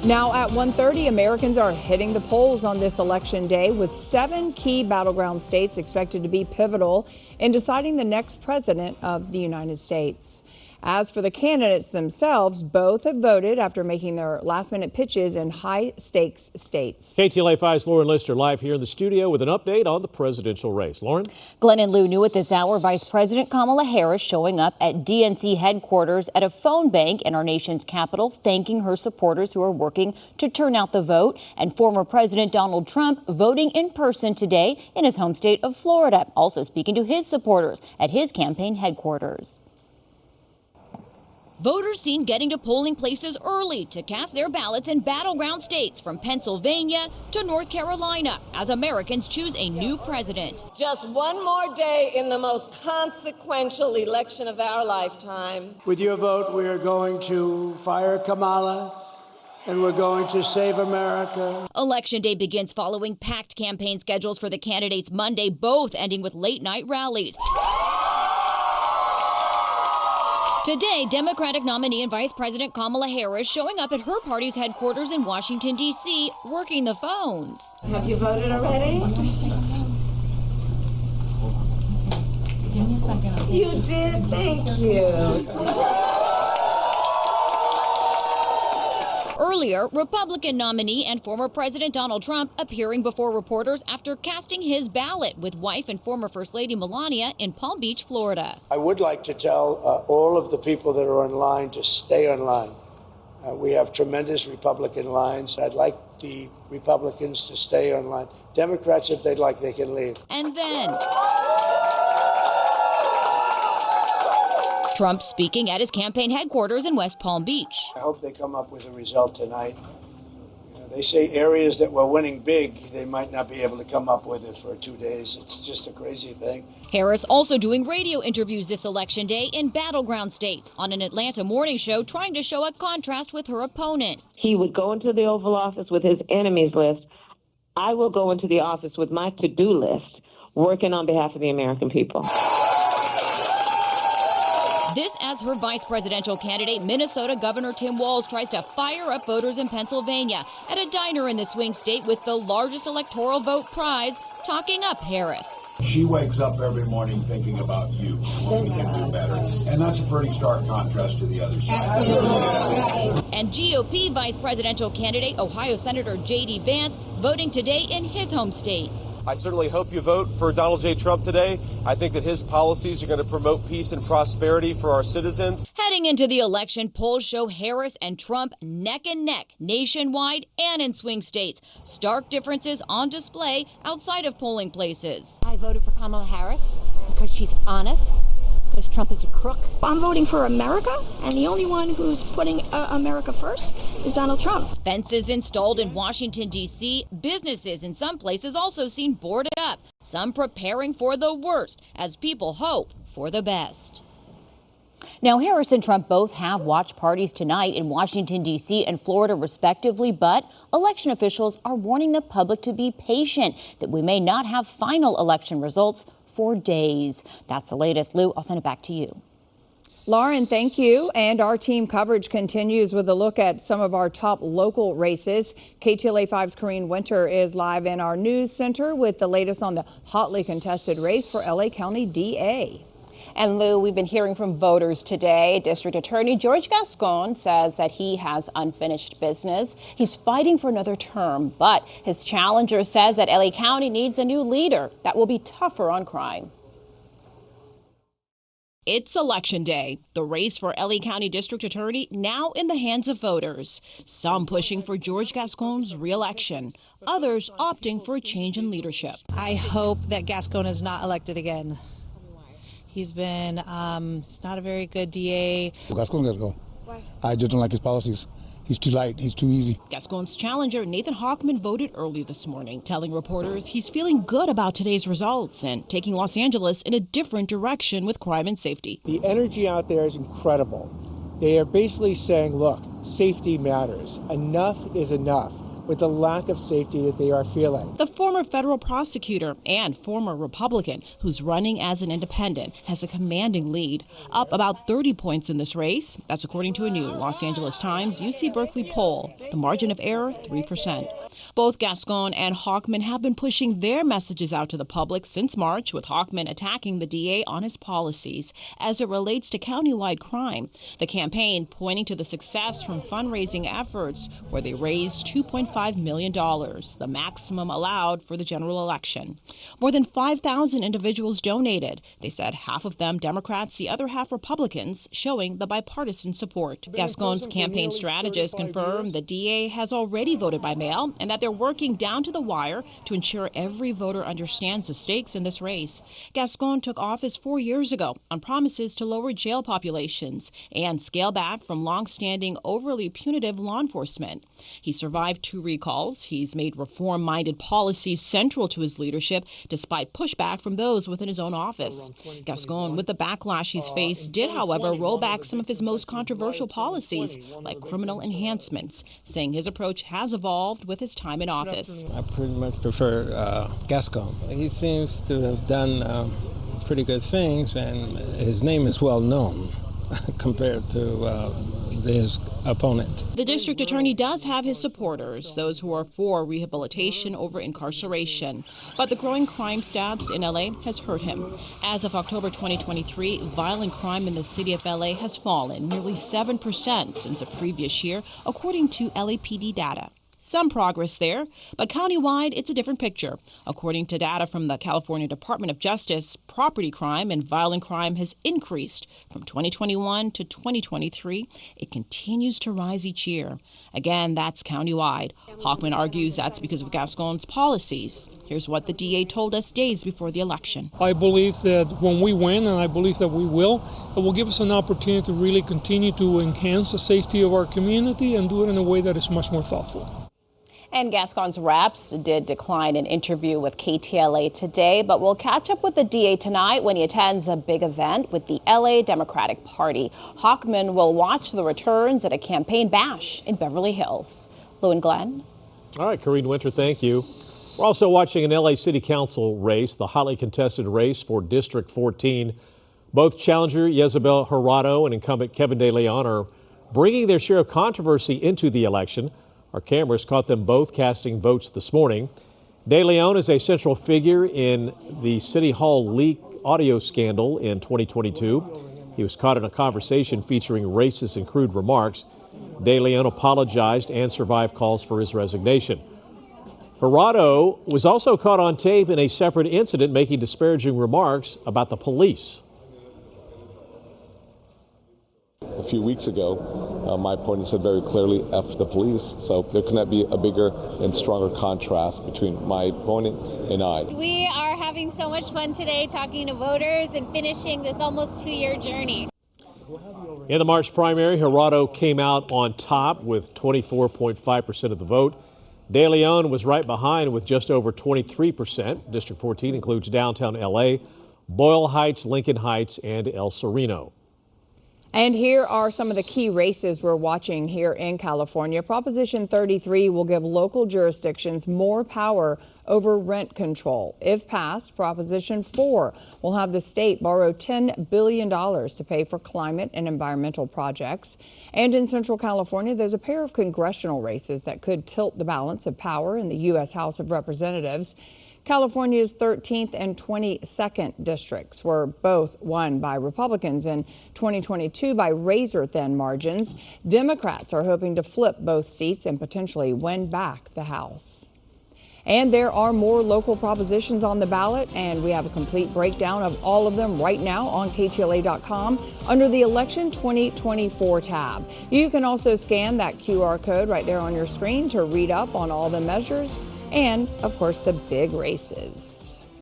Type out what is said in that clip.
Now at 1:30, Americans are hitting the polls on this election day, with 7 key battleground states expected to be pivotal in deciding the next president of the United States. As for the candidates themselves, both have voted after making their last-minute pitches in high-stakes states. KTLA 5's Lauren Lister live here in the studio with an update on the presidential race. Lauren? Glenn and Lou, new at this hour, Vice President Kamala Harris showing up at DNC headquarters at a phone bank in our nation's capital, thanking her supporters who are working to turn out the vote. And former President Donald Trump voting in person today in his home state of Florida, also speaking to his supporters at his campaign headquarters. Voters seen getting to polling places early to cast their ballots in battleground states from Pennsylvania to North Carolina as Americans choose a new president. Just one more day in the most consequential election of our lifetime. With your vote, we are going to fire Kamala, and we're going to save America. Election day begins following packed campaign schedules for the candidates Monday, both ending with late-night rallies. Today, Democratic nominee and Vice President Kamala Harris showing up at her party's headquarters in Washington, D.C., working the phones. Have you voted already? Give me a second. You did? Thank you. Earlier, Republican nominee and former President Donald Trump appearing before reporters after casting his ballot with wife and former First Lady Melania in Palm Beach, Florida. I would like to tell all of the people that are online to stay online. We have tremendous Republican lines. I'd like the Republicans to stay online. Democrats, if they'd like, they can leave. And then Trump speaking at his campaign headquarters in West Palm Beach. I hope they come up with a result tonight. They say areas that were winning big, they might not be able to come up with it for 2 days. It's just a crazy thing. Harris also doing radio interviews this election day in battleground states on an Atlanta morning show, trying to show a contrast with her opponent. He would go into the Oval Office with his enemies list. I will go into the office with my to-do list, working on behalf of the American people. This as her vice presidential candidate, Minnesota Governor Tim Walz, tries to fire up voters in Pennsylvania at a diner in the swing state with the largest electoral vote prize, talking up Harris. She wakes up every morning thinking about you, what we can do better. And that's a pretty stark contrast to the other side. Absolutely. And GOP vice presidential candidate, Ohio Senator J.D. Vance, voting today in his home state. I certainly hope you vote for Donald J. Trump today. I think that his policies are going to promote peace and prosperity for our citizens. Heading into the election, polls show Harris and Trump neck and neck nationwide and in swing states. Stark differences on display outside of polling places. I voted for Kamala Harris because she's honest, because Trump is a crook. I'm voting for America, and the only one who's putting America first is Donald Trump. Fences installed in Washington, D.C. Businesses in some places also seen boarded up. Some preparing for the worst as people hope for the best. Now, Harris and Trump both have watch parties tonight in Washington, D.C. and Florida, respectively, but election officials are warning the public to be patient, that we may not have final election results for days. That's the latest. Lou, I'll send it back to you. Lauren, thank you. And our team coverage continues with a look at some of our top local races. KTLA 5's Corrine Winter is live in our news center with the latest on the hotly contested race for LA County DA. And Lou, we've been hearing from voters today. District Attorney George Gascon says that he has unfinished business. He's fighting for another term, but his challenger says that LA County needs a new leader that will be tougher on crime. It's Election Day. The race for LA County District Attorney now in the hands of voters. Some pushing for George Gascon's re-election. Others opting for a change in leadership. I hope that Gascon is not elected again. He's been, he's not a very good DA. Gascon's got to go. Why? I just don't like his policies. He's too light. He's too easy. Gascon's challenger, Nathan Hochman, voted early this morning, telling reporters he's feeling good about today's results and taking Los Angeles in a different direction with crime and safety. The energy out there is incredible. They are basically saying, look, safety matters. Enough is enough. with the lack of safety that they are feeling. The former federal prosecutor and former Republican who's running as an independent has a commanding lead, up about 30 points in this race. That's according to a new Los Angeles Times UC Berkeley poll. The margin of error, 3%. Both Gascon and Hochman have been pushing their messages out to the public since March, with Hochman attacking the DA on his policies as it relates to countywide crime. The campaign pointing to the success from fundraising efforts where they raised $2.5 million, the maximum allowed for the general election. More than 5,000 individuals donated. They said half of them Democrats, the other half Republicans, showing the bipartisan support. Gascon's campaign strategist confirmed the DA has already voted by mail and that they're working down to the wire to ensure every voter understands the stakes in this race. Gascon took office 4 years ago on promises to lower jail populations and scale back from long-standing, overly punitive law enforcement. He survived 2 recalls. He's made reform-minded policies central to his leadership, despite pushback from those within his own office. Gascon, with the backlash he's faced, did, however, roll back some of his most controversial policies, like criminal enhancements, saying his approach has evolved with his time in office. I pretty much prefer Gascon. He seems to have done pretty good things, and his name is well known compared to his opponent. The district attorney does have his supporters, those who are for rehabilitation over incarceration. But the growing crime stats in LA has hurt him. As of October 2023, violent crime in the city of LA has fallen nearly 7% since the previous year, according to LAPD data. Some progress there, but countywide, it's a different picture. According to data from the California Department of Justice, property crime and violent crime has increased from 2021 to 2023. It continues to rise each year. Again, that's countywide. Hochman argues that's because of Gascon's policies. Here's what the DA told us days before the election. I believe that when we win, and I believe that we will, it will give us an opportunity to really continue to enhance the safety of our community and do it in a way that is much more thoughtful. And Gascon's reps did decline an interview with KTLA today, but we'll catch up with the DA tonight when he attends a big event with the LA Democratic Party. Hochman will watch the returns at a campaign bash in Beverly Hills. Lou and Glenn. All right, Karine Winter, thank you. We're also watching an LA City Council race, the hotly contested race for District 14. Both challenger Yesabel Jurado and incumbent Kevin De Leon are bringing their share of controversy into the election. Our cameras caught them both casting votes this morning. De Leon is a central figure in the City Hall leak audio scandal in 2022. He was caught in a conversation featuring racist and crude remarks. De Leon apologized and survived calls for his resignation. Jurado was also caught on tape in a separate incident making disparaging remarks about the police. A few weeks ago, my opponent said very clearly, F the police. So there could not be a bigger and stronger contrast between my opponent and I. We are having so much fun today talking to voters and finishing this almost 2-year journey. In the March primary, Jurado came out on top with 24.5% of the vote. De Leon was right behind with just over 23%. District 14 includes downtown LA, Boyle Heights, Lincoln Heights, and El Sereno. And here are some of the key races we're watching here in California. Proposition 33 will give local jurisdictions more power over rent control. If passed, Proposition 4 will have the state borrow $10 billion to pay for climate and environmental projects. And in Central California, there's a pair of congressional races that could tilt the balance of power in the U.S. House of Representatives. California's 13th and 22nd districts were both won by Republicans in 2022 by razor-thin margins. Democrats are hoping to flip both seats and potentially win back the House. And there are more local propositions on the ballot, and we have a complete breakdown of all of them right now on KTLA.com under the Election 2024 tab. You can also scan that QR code right there on your screen to read up on all the measures and, of course, the big races.